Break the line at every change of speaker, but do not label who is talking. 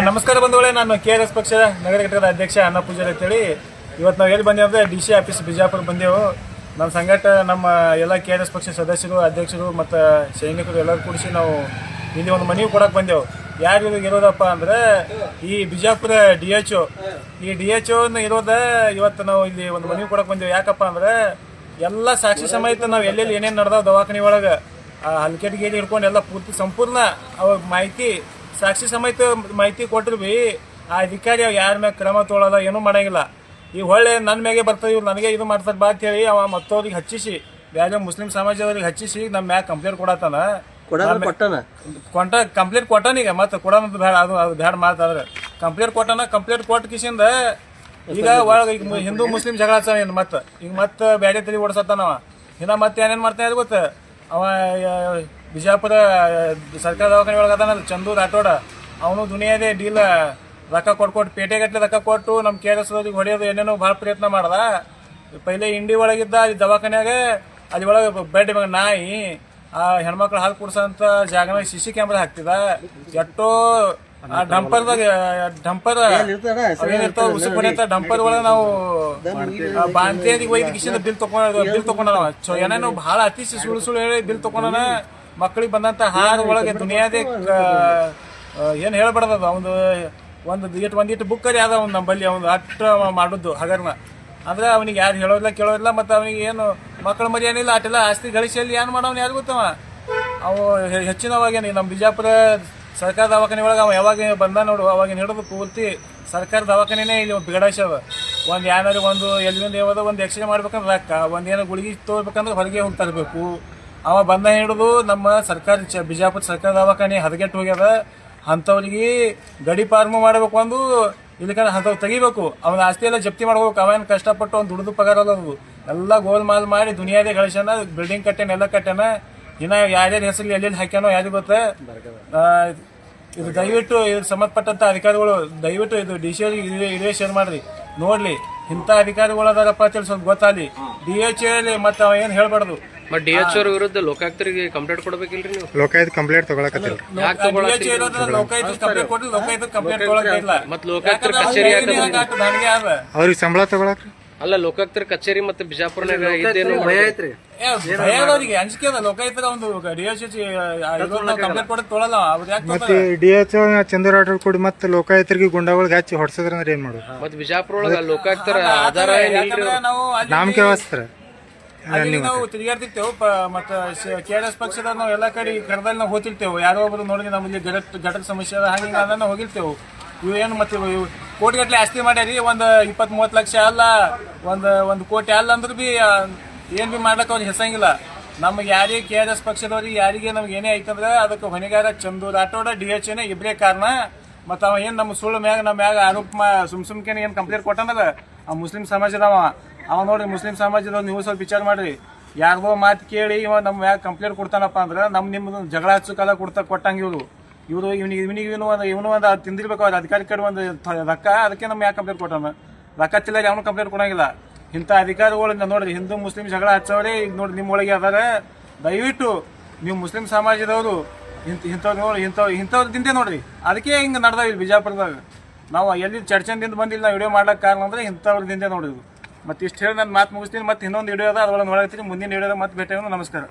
ನಮಸ್ಕಾರ ಬಂಧುಗಳೇ, ನಾನು KRS ಪಕ್ಷದ ನಗರ ಘಟಕದ ಅಧ್ಯಕ್ಷ ಅನ್ನ ಪೂಜಾರಿ ಅಂತೇಳಿ ಇವತ್ತು ನಾವು ಎಲ್ಲಿ ಬಂದೇವು ಅಂದರೆ DC ಆಫೀಸ್ ಬಿಜಾಪುರ ಬಂದೆವು. ನಮ್ಮ ಸಂಘಟ ನಮ್ಮ ಎಲ್ಲ KRS ಪಕ್ಷ ಸದಸ್ಯರು, ಅಧ್ಯಕ್ಷರು ಮತ್ತು ಸೈನಿಕರು ಎಲ್ಲರೂ ಕೂಡಿಸಿ ನಾವು ಇಲ್ಲಿ ಒಂದು ಮನವಿ ಕೊಡಕ್ಕೆ ಬಂದೆವು. ಯಾರು ಇರೋದಪ್ಪ ಅಂದರೆ ಈ ಬಿಜಾಪುರ DHO. ಈ DHO ಇರೋದ ಇವತ್ತು ನಾವು ಇಲ್ಲಿ ಒಂದು ಮನವಿ ಕೊಡಕ್ಕೆ ಬಂದೆವು. ಯಾಕಪ್ಪ ಅಂದರೆ ಎಲ್ಲ ಸಾಕ್ಷಿ ಸಮೇತ ನಾವು ಎಲ್ಲೆಲ್ಲಿ ಏನೇನು ನಡೆದಾವ ದವಾಖಾನೆ ಒಳಗೆ ಹಲ್ಕೆಟ್ ಗೇಟ್ ಹಿಡ್ಕೊಂಡು ಎಲ್ಲ ಪೂರ್ತಿ ಸಂಪೂರ್ಣ ಅವ್ರ ಮಾಹಿತಿ ಸಾಕ್ಷಿ ಸಮೇತ ಮಾಹಿತಿ ಕೊಟ್ಟರು ಬಿ ಆ ಅಧಿಕಾರಿ ಅವ್ ಯಾರ ಮ್ಯಾಗ ಕ್ರಮ ತೊಗೊಳ್ಳೋದ ಏನೂ ಮಾಡಂಗಿಲ್ಲ. ಈಗ ಹೊಳ್ಳೆ ನನ್ನ ಮ್ಯಾಗೆ ಬರ್ತದೆ, ಇವ್ರು ನನಗೆ ಇದು ಮಾಡ್ತಾರೆ ಬಾ ಅಂತೇಳಿ ಅವ ಮತ್ತವ್ರಿಗೆ ಹಚ್ಚಿಸಿ ಬೇರೆ ಮುಸ್ಲಿಂ ಸಮಾಜದವ್ರಿಗೆ ಹಚ್ಚಿಸಿ ನಮ್ಮ ಮ್ಯಾಗ ಕಂಪ್ಲೇಂಟ್ ಕೊಡತ್ತಾನ. ಕಂಪ್ಲೇಂಟ್ ಕೊಟ್ಟಾನ. ಈಗ ಮತ್ತೆ ಕೊಡೋದು ಬೇಡ, ಅದು ಬೇಡ ಮಾತಾದ್ರೆ ಕಂಪ್ಲೇಂಟ್ ಕೊಟ್ಟಾನ. ಕಂಪ್ಲೇಂಟ್ ಕೊಟ್ಟ ಕಿಸಿಂದ ಈಗ ಒಳಗೆ ಈಗ ಹಿಂದೂ ಮುಸ್ಲಿಂ ಜಗಳ ಹಚ್ಚಾನ. ಏನು ಮತ್ತೆ ಬೇರೆ ತಲೆ ಓಡಿಸತ್ತಾನವ. ಇನ್ನ ಮತ್ತೆ ಏನೇನು ಮಾಡ್ತಾನೆ ಗೊತ್ತ, ಅವ ಬಿಜಾಪುರ ಸರ್ಕಾರ ದವಾಖಾನೆ ಒಳಗೆ ಅದಾನ ಚಂದು ರಾಠೋಡ. ಅವನು ದುನಿಯಾದೇ ಡೀಲ್ ರೊಕ್ಕ ಕೊಟ್ಟು ಪೇಟೆಗಟ್ಟಲೆ ರೊಕ್ಕ ಕೊಟ್ಟು ನಮ್ಮ KRS ಹೊಡೆಯೋದು ಏನೇನೋ ಭಾಳ ಪ್ರಯತ್ನ ಮಾಡ್ದ. ಪೈಲೆ ಇಂಡಿ ಒಳಗಿದ್ದ ಅಲ್ಲಿ ದವಾಖಾನ್ಯಾಗ, ಅಲ್ಲಿ ಒಳಗೆ ಬೆಡ್ ನಾಯಿ ಆ ಹೆಣ್ಮಕ್ಳು ಹಾಲು ಕುಡ್ಸೋಂಥ ಜಾಗನಾಗ CC ಕ್ಯಾಮ್ರಾ ಹಾಕ್ತಿದ. ಎಷ್ಟೋ ಆ ಡಂಪರ್ ಏನಿರ್ತಾವ ಉಸು ಹೊಡೆಯಂತ ಡಂಪರ್ ಒಳಗೆ ನಾವು ಬಾಂತೇರಿಗೆ ಒಯ್ದು ಕಿಶಿಂದ ಬಿಲ್ ತಗೊಂಡವ. ಏನೇನೋ ಭಾಳ ಅತಿ ಸುಳ್ಳು ಹೇಳಿ ಬಿಲ್ ತಗೊಂಡನ. ಮಕ್ಕಳಿಗೆ ಬಂದಂತ ಹಾರ ಒಳಗೆ ದುನಿಯಾದೇ ಏನು ಹೇಳ್ಬಾರ್ದದ. ಒಂದಿಟ್ಟು ಬುಕ್ಕರಿ ಅದ ಅವ್ನು ನಂಬಲ್ಲಿ ಅವ್ನು ಅಟ್ಟ ಮಾಡೋದು ಹಗರ್ನ. ಅಂದ್ರೆ ಅವನಿಗೆ ಯಾರು ಹೇಳೋದಿಲ್ಲ ಕೇಳೋದಿಲ್ಲ. ಮತ್ತು ಅವನಿಗೆ ಏನು ಮಕ್ಕಳ ಮರಿ ಏನಿಲ್ಲ, ಅಟೆಲ್ಲ ಆಸ್ತಿ ಗಳಿಸಿಯಲ್ಲಿ ಏನು ಮಾಡೋನು ಯಾರು ಗೊತ್ತವ. ಅವು ಹೆಚ್ಚಿನವಾಗೇನು ನಮ್ಮ ಬಿಜಾಪುರ ಸರ್ಕಾರ ದವಾಖಾನೆ ಒಳಗೆ ಅವ ಯಾವಾಗ ಬಂದ ನೋಡು, ಅವಾಗಿನ ಹಿಡಿದು ಪೂರ್ತಿ ಸರ್ಕಾರ ದವಾಖಾನೆನೇ ಇಲ್ಲಿ ಬಿಗಡಾಯ್ಸದ. ಒಂದು ಏನಾದ್ರು ಒಂದು ಎಲ್ಲಿಂದ ಯಾವ್ದು ಒಂದು ಎಕ್ಸ್ರೇ ಮಾಡ್ಬೇಕಂದ್ರೆ ರೊಕ್ಕ, ಒಂದು ಏನೋ ಗುಳಿಗೆ ತೋರ್ಬೇಕಂದ್ರೆ ಹೊರಗೆ ಹೋಗಿ ತರಬೇಕು. ಅವ ಬಂದ ಹಿಡಿದು ನಮ್ಮ ಸರ್ಕಾರ ಬಿಜಾಪುರ ಸರ್ಕಾರ ದವಾಖಾನೆ ಹದಗೆಟ್ಟು ಹೋಗ್ಯದ. ಅಂಥವ್ರಿಗೆ ಗಡಿ ಪಾರ್ಮು ಮಾಡಬೇಕು, ಒಂದು ಇಲ್ಲಿಕಂದ್ರೆ ಅಂಥವ್ರು ತೆಗಿಬೇಕು. ಅವನ ಆಸ್ತಿ ಎಲ್ಲ ಜಪ್ತಿ ಮಾಡ್ಬೇಕು. ಅವೇನು ಕಷ್ಟಪಟ್ಟು ಒಂದು ದುಡ್ದು ಪಗಾರ ಅಲ್ಲದು ಎಲ್ಲ ಗೋಲ್ಮಾಲ್ ಮಾಡಿ ದುನಿಯಾದೇ ಗಳಿಸ್ಯಾನ. ಬಿಲ್ಡಿಂಗ್ ಕಟ್ಟ್ಯಾನ, ಎಲ್ಲ ಕಟ್ಟ್ಯಾನ. ಇನ್ನು ಯಾರ್ಯಾರ ಹೆಸರು ಎಲ್ಲೆಲ್ಲಿ ಹಾಕ್ಯಾನೋ ಯಾರಿಗೆ ಗೊತ್ತ. ಇದು ದಯವಿಟ್ಟು ಇದಕ್ಕೆ ಸಂಬಂಧಪಟ್ಟಂತ ಅಧಿಕಾರಿಗಳು ದಯವಿಟ್ಟು ಇದು DC ಇದೇ ಶೇರ್ ಮಾಡ್ರಿ, ನೋಡ್ಲಿ ಇಂಥ ಅಧಿಕಾರಿಗಳು ಅದಾರಪ್ಪ ಅಂತೇಳಿ ಸ್ವಲ್ಪ ಗೊತ್ತಾಗಲಿ. DHO ಮತ್ತೆ ಅವ ಏನು ಹೇಳ್ಬಾರ್ದು.
DHO ವಿರುದ್ಧ ಲೋಕಾಯುಕ್ತರಿಗೆ ಕಂಪ್ಲೇಂಟ್ ಕೊಡ್ಬೇಕಿಲ್ರಿ ನೀವು?
ಲೋಕಾಯುಕ್ತ ಕಂಪ್ಲೇಂಟ್ ತಗೊಳಕತ್ತಿಲ್ಲ.
ಲೋಕಾಯುಕ್ತ ಕಂಪ್ಲೇಂಟ್ ತಗೊಳಕಿಲ್ಲ.
ಮತ್ತೆ ಲೋಕಾಯುಕ್ತರ ಕಚೇರಿ
ಅವ್ರಿಗೆ ಸಂಬಳ ತಗೊಳಕ್ರಿ
ಅಲ್ಲ, ಲೋಕಾಯುಕ್ತರ ಕಚೇರಿ ಮತ್ತೆ ಬಿಜಾಪುರನಾಗ ಇದೇನು ಭಯ ಐತ್ರಿ?
ಭಯದವ್ರಿಗೆ ಅಂಜಿಕೆ ಅದ. ಲೋಕಾಯುಕ್ತ ಒಂದು DHO ಕಂಪ್ಲೇಂಟ್ ಕೊಡಕ್ ತೊಗೊಳಲ್ಲ.
ಮತ್ತೆ DHO ಚಂದ್ರಾಟರ್ ಕೂಡಿ ಮತ್ತೆ ಲೋಕಾಯುಕ್ತರಿಗೆ ಗುಂಡಾಗಳಿಗೆ ಹಚ್ಚಿ ಹೊಡ್ಸದ್ರ ಏನ್ ಮಾಡೋದು?
ಮತ್ತೆ ಬಿಜಾಪುರ ಒಳಗ ಲೋಕಾಯುಕ್ತರ ಆಧಾರ
ನಾಮಕೆ ವ್ಯವಸ್ಥೆ ನಾವು ತಿರುಗಾಡ್ತಿರ್ತೇವೆ. ಮತ್ತೆ KRS ಪಕ್ಷದ ನಾವು ಎಲ್ಲ ಕಡೆ ಕಡದಲ್ಲಿ ನಾವು ಹೋಗ್ತಿರ್ತೇವೆ. ಯಾರೋ ಒಬ್ರು ನೋಡಿ ನಮ್ಮಲ್ಲಿ ಗಟರ ಸಮಸ್ಯೆ ಅದ, ಹಂಗೆ ಅದನ್ನ ಹೋಗಿರ್ತೇವೆ. ಇವು ಏನು ಮತ್ತೆ ಕೋಟಿಗಟ್ಟಲೆ ಆಸ್ತಿ ಮಾಡ್ಯಾರಿ. ಒಂದು 20-30 ಲಕ್ಷ ಅಲ್ಲ, ಒಂದು ಕೋಟಿ ಅಲ್ಲ ಅಂದ್ರೆ ಬಿ ಏನು ಬಿ ಮಾಡ್ಲಿಕ್ಕೆ ಅವ್ರಿಗೆ ಹೆಸಂಗಿಲ್ಲ. ನಮಗೆ ಯಾರಿಗೆ KRS ಪಕ್ಷದವ್ರಿಗೆ ಯಾರಿಗೆ ನಮ್ಗೆ ಏನೇ ಐತಂದ್ರೆ ಅದಕ್ಕೆ ಹೊಣೆಗಾರ ಚಂದು ರಾಠೋಡ DHO ಇಬ್ಬರೇ ಕಾರಣ. ಮತ್ತು ಅವ ಏನು ನಮ್ಮ ಸುಳ್ಳು ಮ್ಯಾಗ ನಮ್ಮ ಮ್ಯಾಗ ಆರೋಪ ಸುಮ್ಕೆ ಏನು ಕಂಪ್ಲೇಂಟ್ ಕೊಟ್ಟನದ ಆ ಮುಸ್ಲಿಂ ಸಮಾಜದವ. ಅವ ನೋಡ್ರಿ ಮುಸ್ಲಿಂ ಸಮಾಜದವ್ರು ನೀವು ಸ್ವಲ್ಪ ವಿಚಾರ ಮಾಡ್ರಿ. ಯಾರ್ದೋ ಮಾತು ಕೇಳಿ ಇವ ನಮ್ಮ ಮ್ಯಾಗ ಕಂಪ್ಲೇಂಟ್ ಕೊಡ್ತಾನಪ್ಪ ಅಂದ್ರೆ ನಿಮ್ಮದು ಜಗಳ ಹಚ್ಚುಕಾಲ ಕೊಟ್ಟಂಗೆ ಇವರು ಇವನು ಒಂದು ತಿಂದಿರ್ಬೇಕು. ಅವ್ರ ಅಧಿಕಾರಿ ಕಡೆ ಒಂದು ರೊಕ್ಕ, ಅದಕ್ಕೆ ನಮ್ಮ ಯಾಕೆ ಕಂಪ್ಲೇಂಟ್ ಕೊಟ್ಟಾನ. ರೊಕ್ಕ ತಿಲ್ಲ ಅವನು ಕಂಪ್ಲೇಂಟ್ ಕೊಡಂಗಿಲ್ಲ. ಇಂಥ ಅಧಿಕಾರಿಗಳಿಂದ ನೋಡ್ರಿ ಹಿಂದೂ ಮುಸ್ಲಿಂ ಜಗಳ ಹಚ್ಚವ್ರೆ. ಈಗ ನೋಡಿ ನಿಮ್ಮೊಳಗೆ ಅದಾರ. ದಯವಿಟ್ಟು ನೀವು ಮುಸ್ಲಿಂ ಸಮಾಜದವರು ಇಂಥವ್ರು ನೋಡಿ ಇಂಥವ್ರದಿಂದೆ ನೋಡ್ರಿ. ಅದಕ್ಕೆ ಹಿಂಗೆ ನಡೆದಾವ ಇಲ್ಲಿ ಬಿಜಾಪುರದಾಗ. ನಾವು ಎಲ್ಲಿ ಚರ್ಚೆಯಿಂದ ಬಂದಿಲ್ಲ ನಾವು ವಿಡಿಯೋ ಮಾಡ್ಲಿಕ್ಕೆ ಕಾರಣ ಅಂದ್ರೆ ಇಂಥವ್ರದಿಂದೆ ನೋಡಿದ್ವಿ. ಮತ್ತೆ ಇಷ್ಟು ಹೇಳಿ ನಾನು ಮಾತು ಮುಗಿಸ್ತೀನಿ. ಮತ್ತೆ ಇನ್ನೊಂದು ವಿಡಿಯೋ ಅದ, ಅದರೊಳಗೆ ನೋಡತ್ತೀನಿ. ಮುಂದಿನ ವಿಡಿಯೋದಾಗ ಮತ್ತೆ ಭೇಟಿ. ನಮಸ್ಕಾರ.